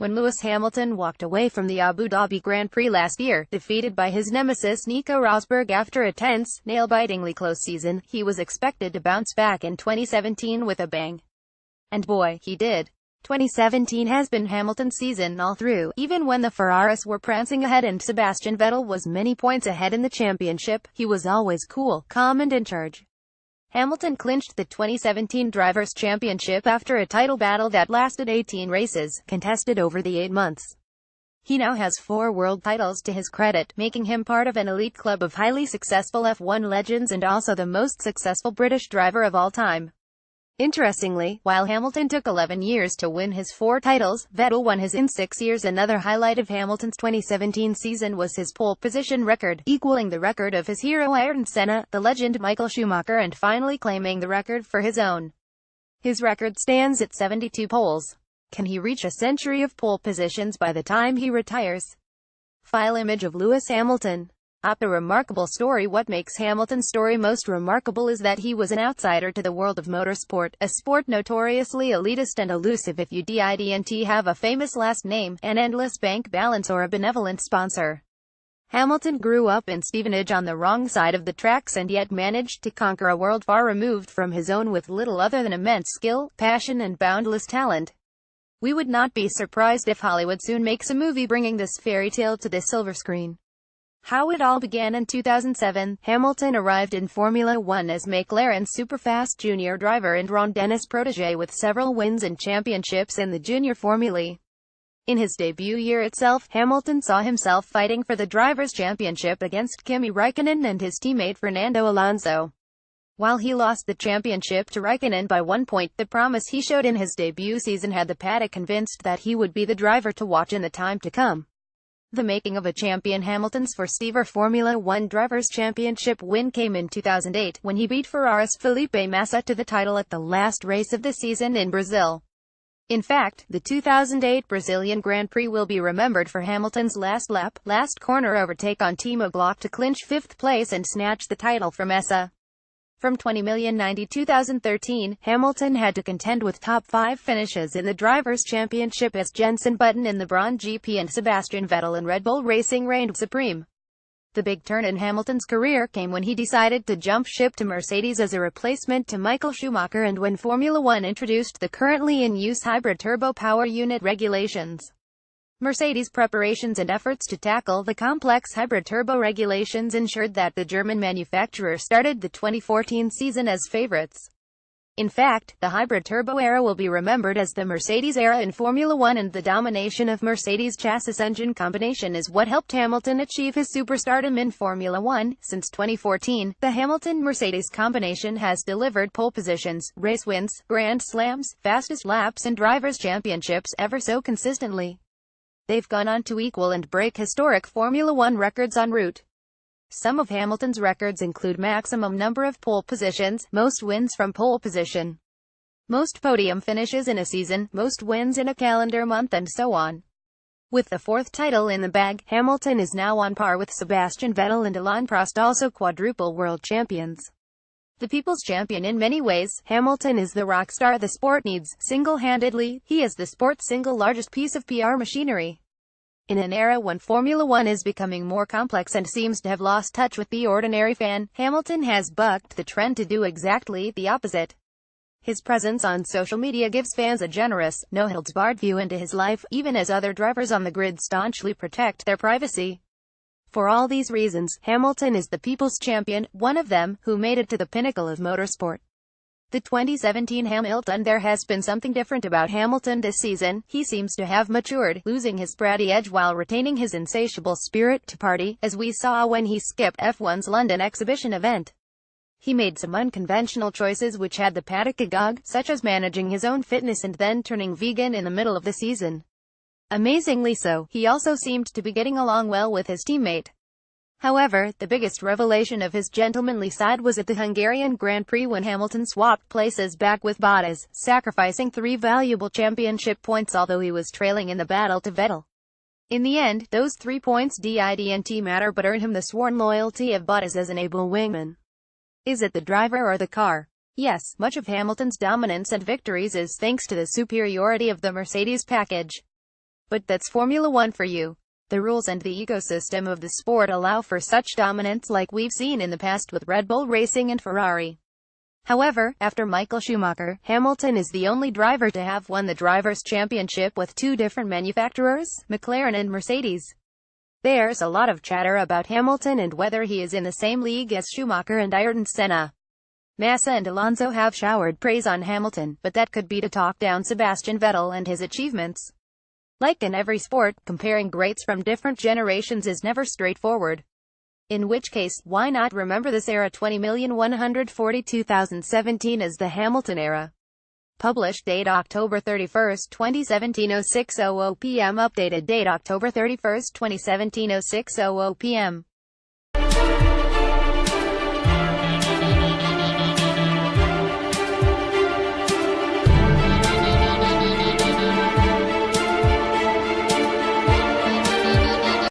when Lewis Hamilton walked away from the Abu Dhabi Grand Prix last year, defeated by his nemesis Nico Rosberg after a tense, nail-bitingly close season. He was expected to bounce back in 2017 with a bang. And boy, he did. 2017 has been Hamilton's season all through. Even when the Ferraris were prancing ahead and Sebastian Vettel was many points ahead in the championship, he was always cool, calm and in charge. Hamilton clinched the 2017 Drivers' Championship after a title battle that lasted 18 races, contested over the 8 months. He now has 4 world titles to his credit, making him part of an elite club of highly successful F1 legends and also the most successful British driver of all time. Interestingly, while Hamilton took 11 years to win his 4 titles, Vettel won his in 6 years. Another highlight of Hamilton's 2017 season was his pole position record, equaling the record of his hero Ayrton Senna, the legend Michael Schumacher, and finally claiming the record for his own. His record stands at 72 poles. Can he reach a century of pole positions by the time he retires? File image of Lewis Hamilton. A remarkable story. What makes Hamilton's story most remarkable is that he was an outsider to the world of motorsport, a sport notoriously elitist and elusive. If you didn't have a famous last name, an endless bank balance, or a benevolent sponsor. Hamilton grew up in Stevenage on the wrong side of the tracks and yet managed to conquer a world far removed from his own with little other than immense skill, passion and boundless talent. We would not be surprised if Hollywood soon makes a movie bringing this fairy tale to the silver screen. How it all began. In 2007, Hamilton arrived in Formula One as McLaren's superfast junior driver and Ron Dennis' protege, with several wins and championships in the junior Formulae. In his debut year itself, Hamilton saw himself fighting for the Drivers' Championship against Kimi Räikkönen and his teammate Fernando Alonso. While he lost the championship to Räikkönen by 1 point, the promise he showed in his debut season had the paddock convinced that he would be the driver to watch in the time to come. The making of a champion. Hamilton's first ever Formula One Drivers' Championship win came in 2008, when he beat Ferrari's Felipe Massa to the title at the last race of the season in Brazil. In fact, the 2008 Brazilian Grand Prix will be remembered for Hamilton's last lap, last corner overtake on Timo Glock to clinch 5th place and snatch the title from Massa. From 2013, Hamilton had to contend with top 5 finishes in the Drivers' Championship as Jenson Button in the Brawn GP and Sebastian Vettel in Red Bull Racing reigned supreme. The big turn in Hamilton's career came when he decided to jump ship to Mercedes as a replacement to Michael Schumacher and when Formula One introduced the currently in use hybrid turbo power unit regulations. Mercedes' preparations and efforts to tackle the complex hybrid turbo regulations ensured that the German manufacturer started the 2014 season as favorites. In fact, the hybrid turbo era will be remembered as the Mercedes era in Formula One, and the domination of Mercedes' chassis-engine combination is what helped Hamilton achieve his superstardom in Formula One. Since 2014, the Hamilton-Mercedes combination has delivered pole positions, race wins, Grand Slams, fastest laps and Drivers' Championships ever so consistently. They've gone on to equal and break historic Formula One records en route. Some of Hamilton's records include maximum number of pole positions, most wins from pole position, most podium finishes in a season, most wins in a calendar month, and so on. With the 4th title in the bag, Hamilton is now on par with Sebastian Vettel and Alain Prost, also quadruple world champions. The people's champion in many ways, Hamilton is the rock star the sport needs. Single-handedly, he is the sport's single largest piece of PR machinery. In an era when Formula One is becoming more complex and seems to have lost touch with the ordinary fan, Hamilton has bucked the trend to do exactly the opposite. His presence on social media gives fans a generous, no-holds-barred view into his life, even as other drivers on the grid staunchly protect their privacy. For all these reasons, Hamilton is the people's champion, one of them who made it to the pinnacle of motorsport. The 2017 Hamilton. There has been something different about Hamilton this season. He seems to have matured, losing his bratty edge while retaining his insatiable spirit to party, as we saw when he skipped F1's London exhibition event. He made some unconventional choices which had the paddock agog, such as managing his own fitness and then turning vegan in the middle of the season. Amazingly so, he also seemed to be getting along well with his teammate. However, the biggest revelation of his gentlemanly side was at the Hungarian Grand Prix when Hamilton swapped places back with Bottas, sacrificing 3 valuable championship points although he was trailing in the battle to Vettel. In the end, those 3 points didn't matter but earned him the sworn loyalty of Bottas as an able wingman. Is it the driver or the car? Yes, much of Hamilton's dominance and victories is thanks to the superiority of the Mercedes package. But that's Formula One for you. The rules and the ecosystem of the sport allow for such dominance like we've seen in the past with Red Bull Racing and Ferrari. However, after Michael Schumacher, Hamilton is the only driver to have won the Drivers' Championship with two different manufacturers, McLaren and Mercedes. There's a lot of chatter about Hamilton and whether he is in the same league as Schumacher and Ayrton Senna. Massa and Alonso have showered praise on Hamilton, but that could be to talk down Sebastian Vettel and his achievements. Like in every sport, comparing greats from different generations is never straightforward. In which case, why not remember this era 20,142,017 as the Hamilton era? Published date October 31, 2017 06:00 p.m. Updated date October 31, 2017 06:00 p.m.